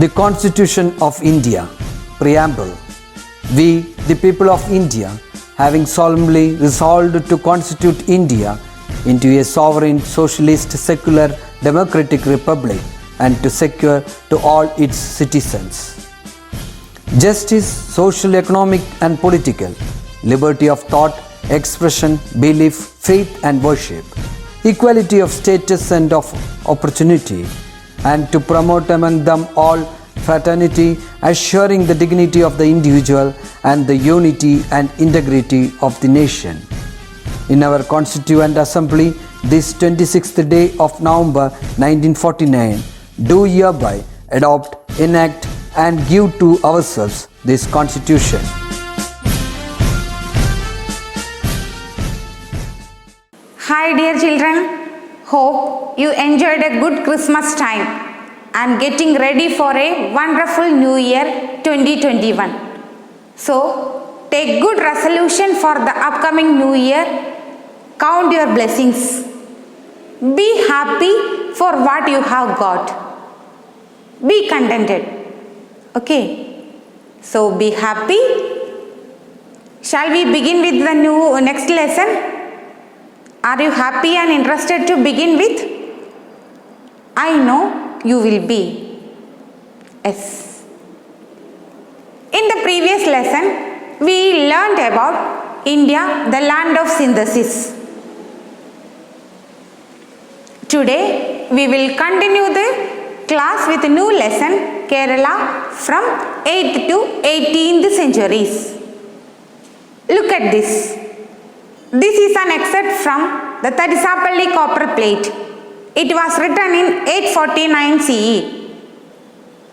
The Constitution of India, Preamble. We, the people of India, having solemnly resolved to constitute India into a sovereign, socialist, secular, democratic republic and to secure to all its citizens justice, social, economic and political, liberty of thought, expression, belief, faith and worship, equality of status and of opportunity, and to promote among them all fraternity, assuring the dignity of the individual and the unity and integrity of the nation. In our Constituent Assembly, this 26th day of November 1949, do hereby adopt, enact and give to ourselves this Constitution. Hi dear children, hope you enjoyed a good Christmas time and getting ready for a wonderful New Year 2021. So take good resolution for the upcoming New Year. Count your blessings. Be happy for what you have got. Be contented. Okay. So be happy. Shall we begin with the next lesson? Are you happy and interested to begin with? I know you will be. Yes. In the previous lesson, we learned about India, the land of synthesis. Today, we will continue the class with a new lesson, Kerala from 8th to 18th centuries. Look at this. This is an excerpt from the Tadisapalli copper plate. It was written in 849 CE.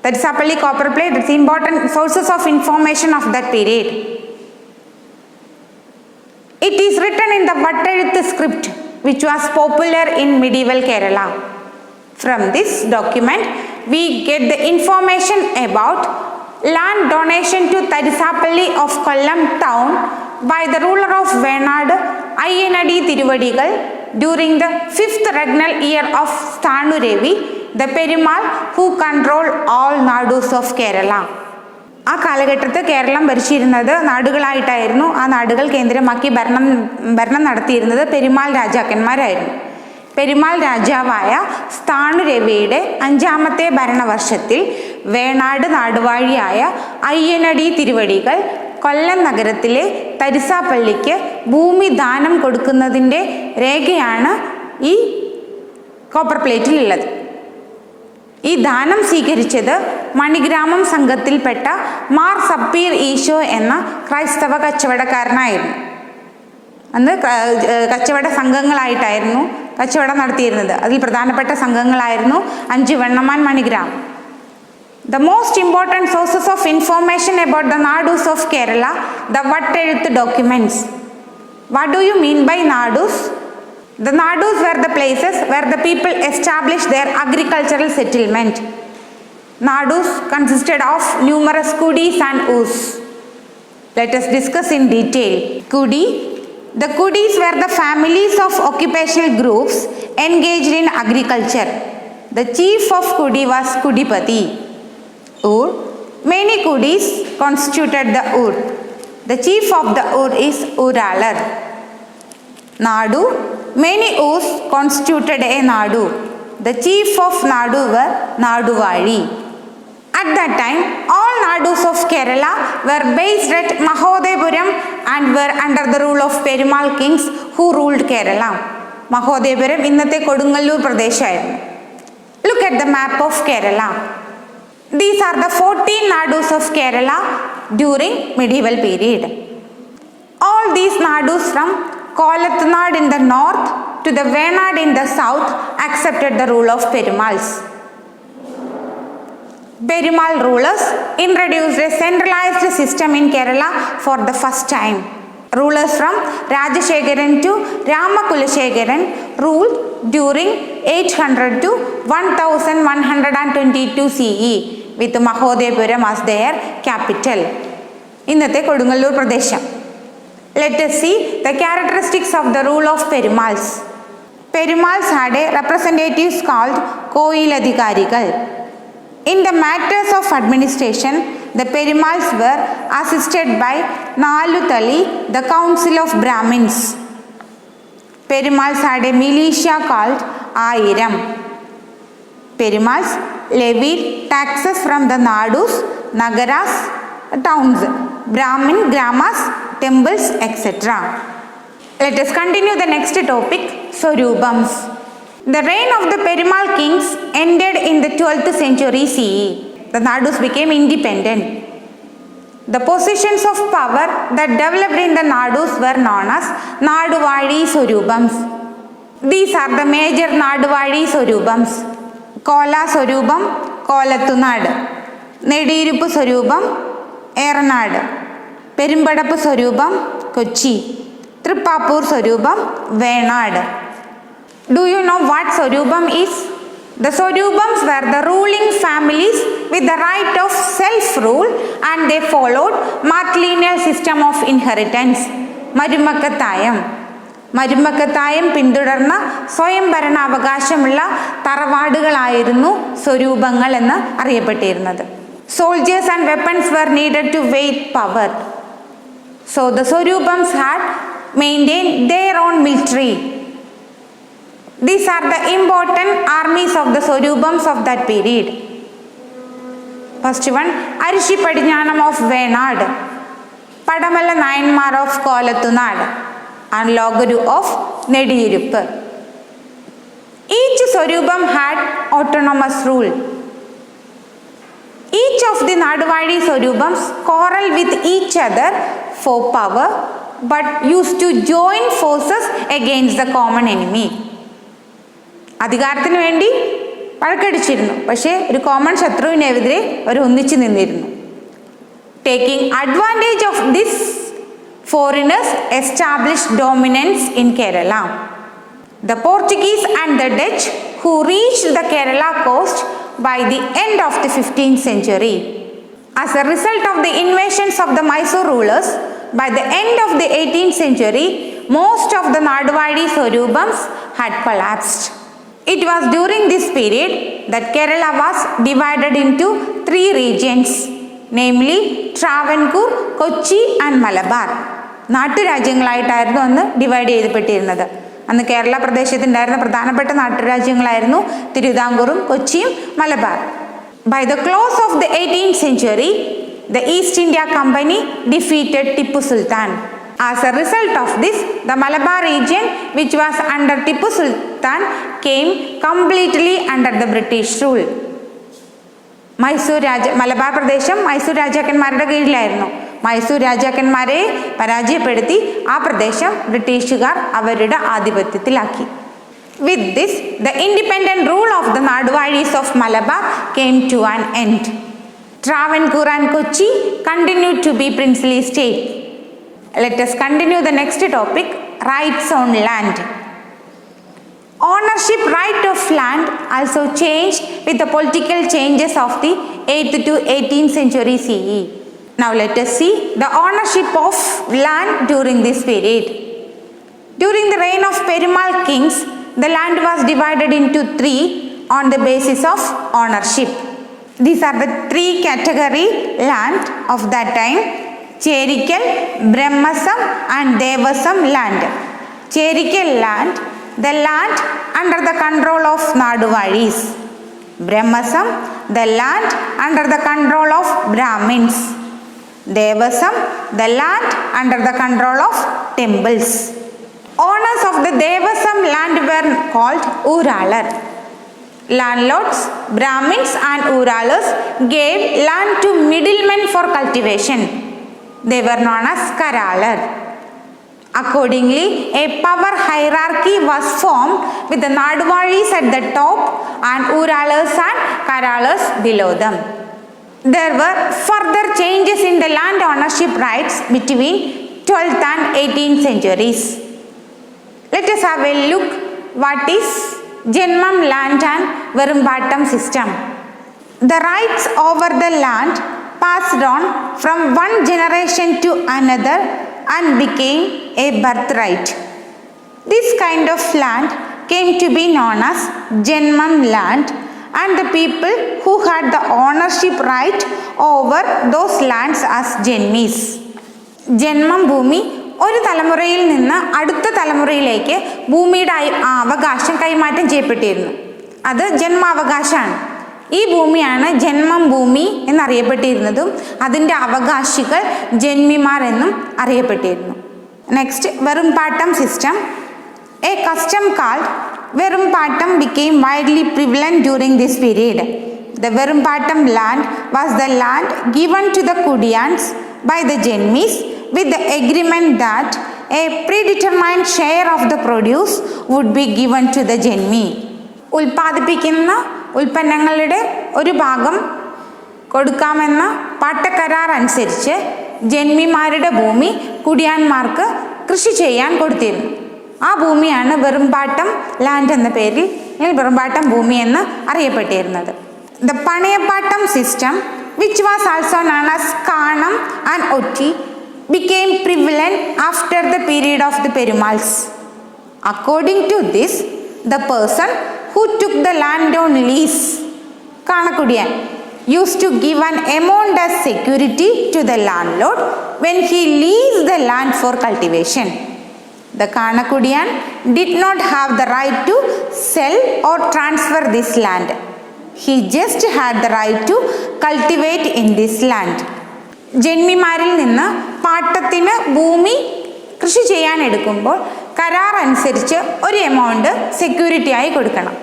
Tadisapalli copper plate is important sources of information of that period. It is written in the Vatteluthu script, which was popular in medieval Kerala. From this document, we get the information about land donation to Tadisapalli of Kollam town by the ruler of Venad, Ayyanadi Tiruvadigal, during the 5th regnal year of Sthanurevi, the Perumal who controlled all Nadus of Kerala. ആ കാലഘട്ടത്ത് കേരളം ഭരിച്ചിരുന്നത് നാടുകളായിട്ടായിരുന്നു. ആ നാടുകൾ കേന്ദ്രമാക്കി ഭരണം നടത്തിയിരുന്നത് പെരുമാൾ രാജാക്കന്മാരായിരുന്നു. പെരുമാൾ രാജാവായ സ്ഥാണുരവിയുടെ 5ാമത്തെ ഭരണവർഷത്തിൽ വേണാട് നാടുവാഴിയായ അയ്യനടി തിരുവടികൾ കൊല്ലം നഗരത്തിലെ തരിസാപ്പള്ളിക്ക് ഭൂമി ദാനം കൊടുക്കുന്നതിൻ്റെ രേഖയാണ് ഈ കോപ്പർ പ്ലേറ്റിലുള്ളത്. ഈ ദാനം സ്വീകരിച്ചത് മണിഗ്രാമം സംഘത്തിൽപ്പെട്ട മാർ സപ്പീർ ഈശോ എന്ന ക്രൈസ്തവ കച്ചവടക്കാരനായിരുന്നു. അന്ന് കച്ചവട സംഘങ്ങളായിട്ടായിരുന്നു കച്ചവടം നടത്തിയിരുന്നത്. അതിൽ പ്രധാനപ്പെട്ട സംഘങ്ങളായിരുന്നു 5 വണ്ണമാൻ MoneyGram. The most important sources of information about the Nadus of Kerala, the Vatteluthu documents. What do you mean by Nadus? The Nadus were the places where the people established their agricultural settlement. Nadus consisted of numerous kudis and us. Let us discuss in detail. Kudi. The kudis were the families of occupational groups engaged in agriculture. The chief of kudi was Kudipati. Ur. Many kudis constituted the Ur. The chief of the Ur is Uralar. Nadu. Many Urs constituted a Nadu. The chief of Nadu were Naduvali. At that time, all Nadus of Kerala were based at Mahodepuram and were under the rule of Perumal kings who ruled Kerala. Mahodepuram ഇന്നത്തെ Kodungallur പ്രദേശമായിരുന്നു. Look at the map of Kerala. These are the 14 Nadus of Kerala during medieval period. All these Nadus from Kolatnad in the north to the Venad in the south accepted the rule of Perumals. Perumal rulers introduced a centralized system in Kerala for the first time. Rulers from Rajashekaran to Ramakulashekaran ruled during 800 to 1122 CE with Mahodepuram as their capital. ഇന്നത്തെ കൊടുങ്ങല്ലൂർ പ്രദേശം. Let us see the characteristics of the rule of Perumals. Perumals had a representatives called Koyiladhikarigal. In the matters of administration, the Perimals were assisted by Nalutali, the council of Brahmins. Perimals had a militia called Ayiram. Perimals levied taxes from the Nadus, Nagaras, towns, Brahmin gramas, temples, etc. Let us continue the next topic, Swarubams. The reign of the Perimal kings ended in the 12th century CE. The Nadus became independent. The positions of power that developed in the Nadus were known as Naduvadi Swarubams. These are the major Naduvadi Swarubams: Kola Swarubam, Kolattunad; Nediruppu Swarubam, Eranad; Perimbadappu Swarubam, Kochi; Thrippappur Swarubam, Venad. Do you know what Swarubam is? The Swarubams were the ruling families with the right of self-rule, and they followed matrilineal system of inheritance. Marumakkatayam. മരുമക്കത്തായം പിന്തുടർന്ന സ്വയം ഭരണാവകാശമുള്ള തറവാടുകളായിരുന്നു സ്വരൂപങ്ങൾ എന്ന് അറിയപ്പെട്ടിരുന്നത്. Soldiers and weapons were needed to wage power. So the Swarubams had maintained their own military. These are the important armies of the Swarubams of that period. First one, Arishi Padinyanam of Venad, Padamala Nayanmar of Kolattunad, and Loguru of Nediruppu. Each Swarubam had autonomous rule. Each of the Naduvadi Swarubams quarreled with each other for power, but used to join forces against the common enemy. അധികാരത്തിന് വേണ്ടി വഴക്കടിച്ചിരുന്നു, പക്ഷേ ഒരു common ശത്രുവിനെതിരെ അവർ ഒന്നിച്ചു നിന്നിരുന്നു. Taking advantage of this, foreigners established dominance in Kerala. The Portuguese and the Dutch, who reached the Kerala coast by the end of the 15th century. As a result of the invasions of the Mysore rulers, by the end of the 18th century, most of the Naduvadi Swarubams had collapsed. It was during this period that Kerala was divided into 3 regions, namely Travancore, Kochi and Malabar. നാട്ടുരാജ്യങ്ങളായിട്ടായിരുന്നു അന്ന് divide ചെയ്യപ്പെട്ടിരുന്നത്. അന്ന് കേരള പ്രദേശത്തുണ്ടായിരുന്ന പ്രധാനപ്പെട്ട നാട്ടുരാജ്യങ്ങളായിരുന്നു തിരുവിതാംകൂറും കൊച്ചിയും Malabar. By the close of the 18th century, the East India Company defeated Tipu Sultan. As a result of this, the Malabar region, which was under Tipu Sultan, came completely under the British rule. Malabar പ്രദേശം മൈസൂർ രാജാക്കന്മാരുടെ കീഴിലായിരുന്നു. മൈസൂർ രാജാക്കന്മാരെ പരാജയപ്പെടുത്തി ആ പ്രദേശം ബ്രിട്ടീഷുകാർ അവരുടെ ആധിപത്യത്തിലാക്കി. With this, the independent rule of the Naduvadis of Malabar came to an end. Travancore and Kochi continued to be princely state. Let us continue the next topic, rights on land. Ownership right of land also changed with the political changes of the 8th to 18th century CE. Now let us see the ownership of land during this period. During the reign of Perimal kings, the land was divided into 3 on the basis of ownership. These are the 3 category land of that time: Cherikal, Brahmasam and Devasam land. Cherikal land, the land under the control of Naduvadis. Brahmasam, the land under the control of Brahmins. Devasam, the land under the control of temples. Owners of the Devasam land were called Uralar. Landlords, Brahmins and Uralers gave land to middlemen for cultivation. They were known as Karalar. Accordingly, a power hierarchy was formed with the Naduvadis at the top and Uralers and Karalars below them. There were further changes in the land ownership rights between 12th and 18th centuries. Let us have a look what is Janmam land and Verumbattam system. The rights over the land passed on from one generation to another and became a birthright. This kind of land came to be known as Janmam land and the people who had the ownership right over those lands as Janmis. ജന്മം ഭൂമി ഒരു തലമുറയിൽ നിന്ന് അടുത്ത തലമുറയിലേക്ക് ഭൂമിയുടെ അവകാശം കൈമാറ്റം ചെയ്യപ്പെട്ടിരുന്നു. അത് ജന്മാവകാശമാണ്. ഈ ഭൂമിയാണ് ജന്മം ഭൂമി എന്നറിയപ്പെട്ടിരുന്നതും അതിൻ്റെ അവകാശികൾ ജന്മിമാർ എന്നും അറിയപ്പെട്ടിരുന്നു. നെക്സ്റ്റ്, വെറുംപാട്ടം system. A custom called Verumpattam became widely prevalent during this period. The Verumpattam land was the land given to the Kudiyans by the Janmis with the agreement that a predetermined share of the produce would be given to the Janmi. ഉൽപ്പാദിപ്പിക്കുന്ന ഉൽപ്പന്നങ്ങളുടെ ഒരു ഭാഗം കൊടുക്കാമെന്ന പാട്ടക്കരാർ അനുസരിച്ച് ജന്മിമാരുടെ ഭൂമി കുടിയാന്മാർക്ക് കൃഷി ചെയ്യാൻ കൊടുത്തിരുന്നു. ആ ഭൂമിയാണ് വെറുംപാട്ടം ലാൻഡ് എന്ന പേരിൽ വെറുംപാട്ടം ഭൂമി എന്ന് അറിയപ്പെട്ടിരുന്നത്. ദ പണയപ്പാട്ടം system, which was also known as കാണം ആൻഡ് ഒറ്റി, became prevalent after the period of the Perumals. According to this, the person who took the land on lease, Kanakudiyan, used to give an amount as security to the landlord when he leased the land for cultivation. The Kanakudiyan did not have the right to sell or transfer this land. He just had the right to cultivate in this land. ജന്മിമാരിൽ നിന്ന് പാട്ടത്തിന് ഭൂമി കൃഷി ചെയ്യാൻ എടുക്കുമ്പോൾ കരാർ അനുസരിച്ച് ഒരു amount security ആയി കൊടുക്കണം.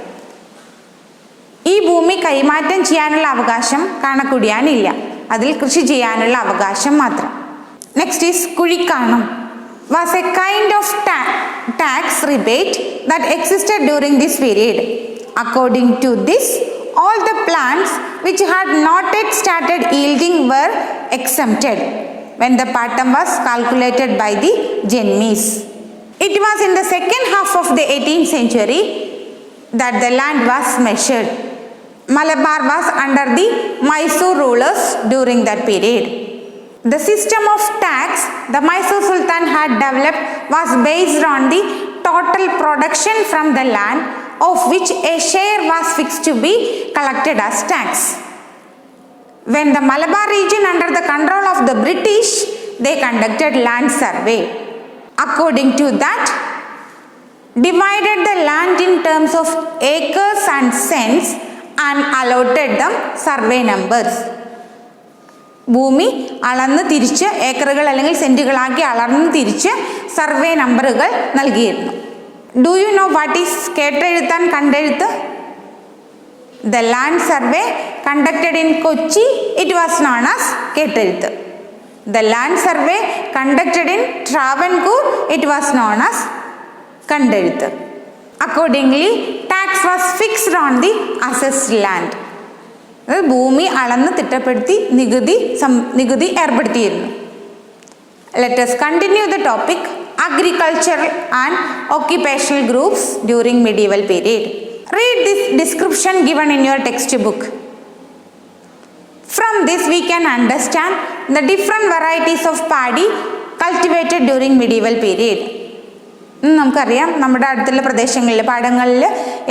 ഈ ഭൂമി കൈമാറ്റം ചെയ്യാനുള്ള അവകാശം കാണക്കുടിയാനില്ല, അതിൽ കൃഷി ചെയ്യാനുള്ള അവകാശം മാത്രം. നെക്സ്റ്റ് ഈസ് കുഴിക്കാണം. Was a kind of tax rebate that existed during this period. According to this, all the plants which had not yet started yielding were exempted when the pattam was calculated by the Janmis. It was in the second half of the 18th century that the land was measured. Malabar was under the Mysore rulers during that period. The system of tax the Mysore Sultan had developed was based on the total production from the land, of which a share was fixed to be collected as tax. When the Malabar region under the control of the British, they conducted land survey. According to that, divided the land in terms of acres and cents and allotted them survey numbers. ഭൂമി അളന്ന് തിരിച്ച് ഏക്കറുകൾ അല്ലെങ്കിൽ സെന്റുകളാക്കി അളന്ന് തിരിച്ച് survey നമ്പറുകൾ നൽകിയിരുന്നു. Do you know what is കേട്ടെഴുത്താൻ കണ്ടെഴുത്ത്? The land survey conducted in Kochi, it was known as കേട്ടെഴുത്ത്. The land survey conducted in Travancore, it was known as കണ്ടെഴുത്ത്. Accordingly, tax was fixed on the assessed land. ഭൂമി അളന്ന് തിട്ടപ്പെടുത്തി നികുതി ഏർപ്പെടുത്തിയിരുന്നു. Let us continue the topic agricultural and occupational groups during medieval period. Read this description given in your textbook. From this we can understand the different varieties of paddy cultivated during medieval period. നമുക്കറിയാം നമ്മുടെ അടുത്തുള്ള പ്രദേശങ്ങളിൽ പാടങ്ങളിൽ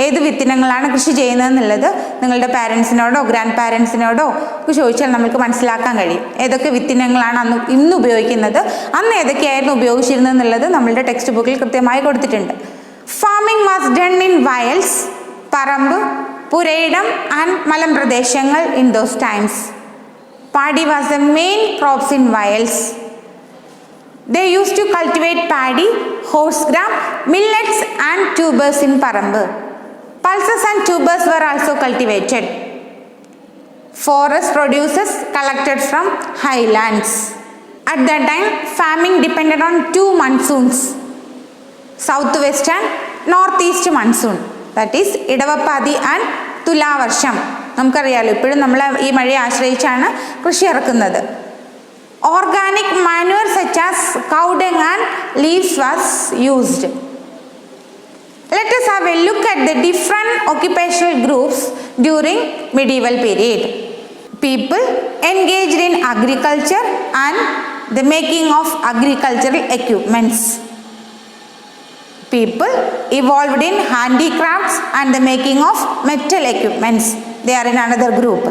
ഏത് വിത്തിനങ്ങളാണ് കൃഷി ചെയ്യുന്നതെന്നുള്ളത് നിങ്ങളുടെ പാരൻസിനോടോ grand പാരൻസിനോടോ ഒക്കെ ചോദിച്ചാൽ നമുക്ക് മനസ്സിലാക്കാൻ കഴിയും. ഏതൊക്കെ വിത്തിനങ്ങളാണ് ഇന്ന് ഉപയോഗിക്കുന്നത്, അന്ന് ഏതൊക്കെയായിരുന്നു ഉപയോഗിച്ചിരുന്നത് എന്നുള്ളത് നമ്മളുടെ ടെക്സ്റ്റ് ബുക്കിൽ കൃത്യമായി കൊടുത്തിട്ടുണ്ട്. ഫാമിംഗ് വാസ് ഡൺ ഇൻ വയൽസ്, പറമ്പ്, പുരയിടം ആൻഡ് മലമ്പ്രദേശങ്ങൾ in those times. Paddy was the main crops in വയൽസ്. They used to cultivate paddy, horse gram, millets and tubers in Parambu. Pulses and tubers were also cultivated. Forest produces collected from highlands. At that time, farming depended on two monsoons, southwest and northeast monsoon. That is, Idavappadi and Tulavarsham. നമുക്കറിയാലോ, ഇപ്പോഴും നമ്മൾ ഈ മഴയെ ആശ്രയിച്ചാണ് കൃഷി ഇറക്കുന്നത്. Organic manure such as cow dung and leaves was used. Let us have a look at the different occupational groups during medieval period. People engaged in agriculture and the making of agricultural equipments. People evolved in handicrafts and the making of metal equipments. they are in another group.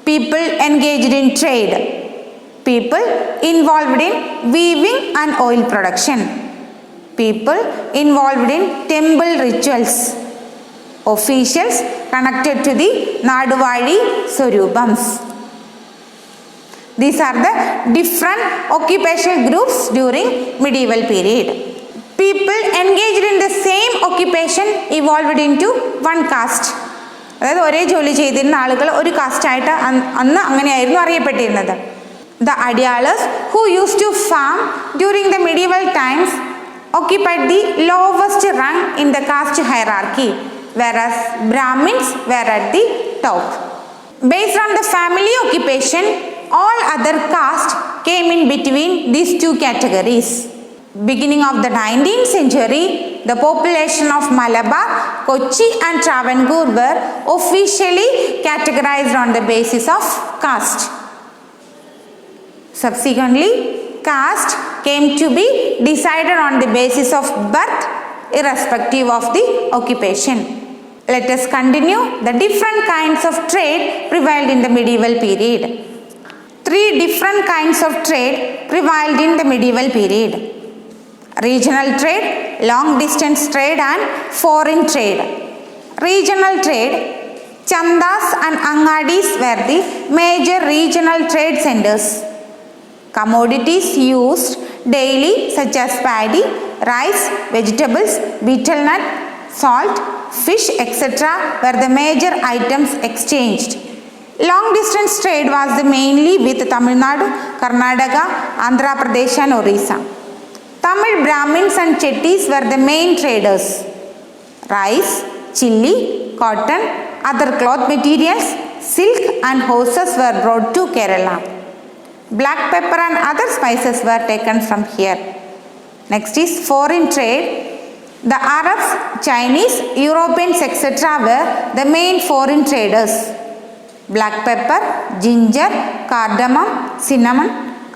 People engaged in trade, people involved in weaving and oil production, people involved in temple rituals, officials connected to the Naduvadi Swarupams. These are the different occupational groups during medieval period. People engaged in the same occupation evolved into one caste. അതായത് ഒരേ ജോലി ചെയ്തിരുന്ന ആളുകൾ ഒരു കാസ്റ്റായിട്ട് അന്ന് അങ്ങനെയായിരുന്നു അറിയപ്പെട്ടിരുന്നത്. The Adyalas who used to farm during the medieval times occupied the lowest rung in the caste hierarchy, whereas Brahmins were at the top. Based on the family occupation, all other castes came in between these two categories. Beginning of the 19th century, the population of Malabar, Kochi and Travancore were officially categorized on the basis of caste. Subsequently, caste came to be decided on the basis of birth, irrespective of the occupation. Let us continue the different kinds of trade prevailed in the medieval period. Three different kinds of trade prevailed in the medieval period: regional trade, long distance trade and foreign trade. Regional trade, chandas and angadis were the major regional trade centers. Commodities used daily such as paddy, rice, vegetables, betel nut, salt, fish, etc. were the major items exchanged. Long distance trade was mainly with Tamil Nadu, Karnataka, Andhra Pradesh and Orissa. Tamil Brahmins and Chettis were the main traders. Rice, chilli, cotton, other cloth materials, silk and horses were brought to Kerala. Black pepper and other spices were taken from here. Next is foreign trade. The Arabs, Chinese, Europeans, etc. were the main foreign traders. Black pepper, ginger, cardamom, cinnamon,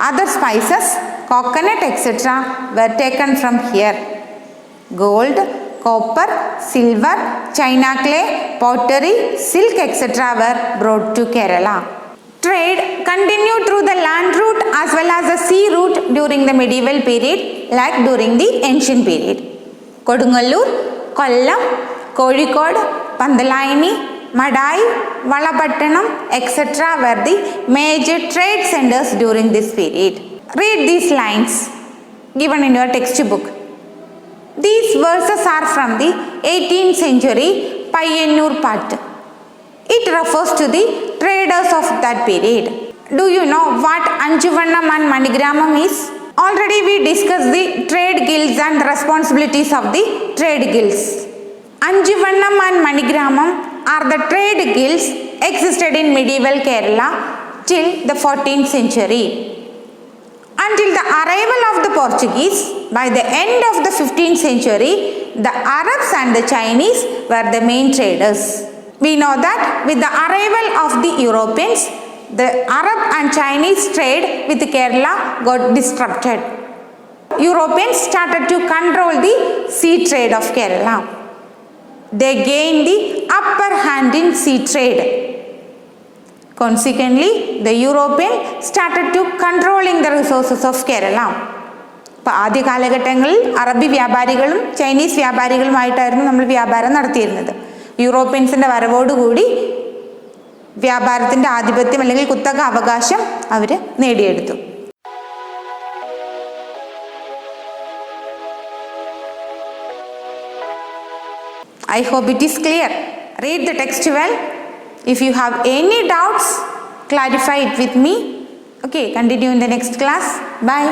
other spices, coconut, etc. were taken from here. Gold, copper, silver, china clay, pottery, silk, etc. were brought to Kerala. Trade continued through the land route as well as the sea route during the medieval period, like during the ancient period. Kodungallur, Kollam, Kozhikode, Pandalayani, Madai, Valapattanam, etc. were the major trade centers during this period. Read these lines given in your textbook. These verses are from the 18th century Payyannur Pattu. It refers to the traders of that period. Do you know what Anjuvannam and Manigramam is? Already we discussed the trade guilds and the responsibilities of the trade guilds. Anjuvannam and Manigramam are the trade guilds existed in medieval Kerala till the 14th century. Until the arrival of the Portuguese, by the end of the 15th century, the Arabs and the Chinese were the main traders. We know that with the arrival of the Europeans, the Arab and Chinese trade with Kerala got disrupted. Europeans started to control the sea trade of Kerala. They gained the upper hand in sea trade. Consequently, the European started to controlling the resources of Kerala. അപ്പോൾ ആദ്യ കാലഘട്ടങ്ങളിൽ അറബി വ്യാപാരികളും Chinese വ്യാപാരികളുമായിട്ടായിരുന്നു നമ്മൾ വ്യാപാരം നടത്തിയിരുന്നത്. യൂറോപ്യൻസിൻ്റെ വരവോടുകൂടി വ്യാപാരത്തിൻ്റെ ആധിപത്യം അല്ലെങ്കിൽ കുത്തക അവകാശം അവർ നേടിയെടുത്തു. I hope it is clear. Read the text well. If you have any doubts, clarify it with me. Okay, continue in the next class. Bye.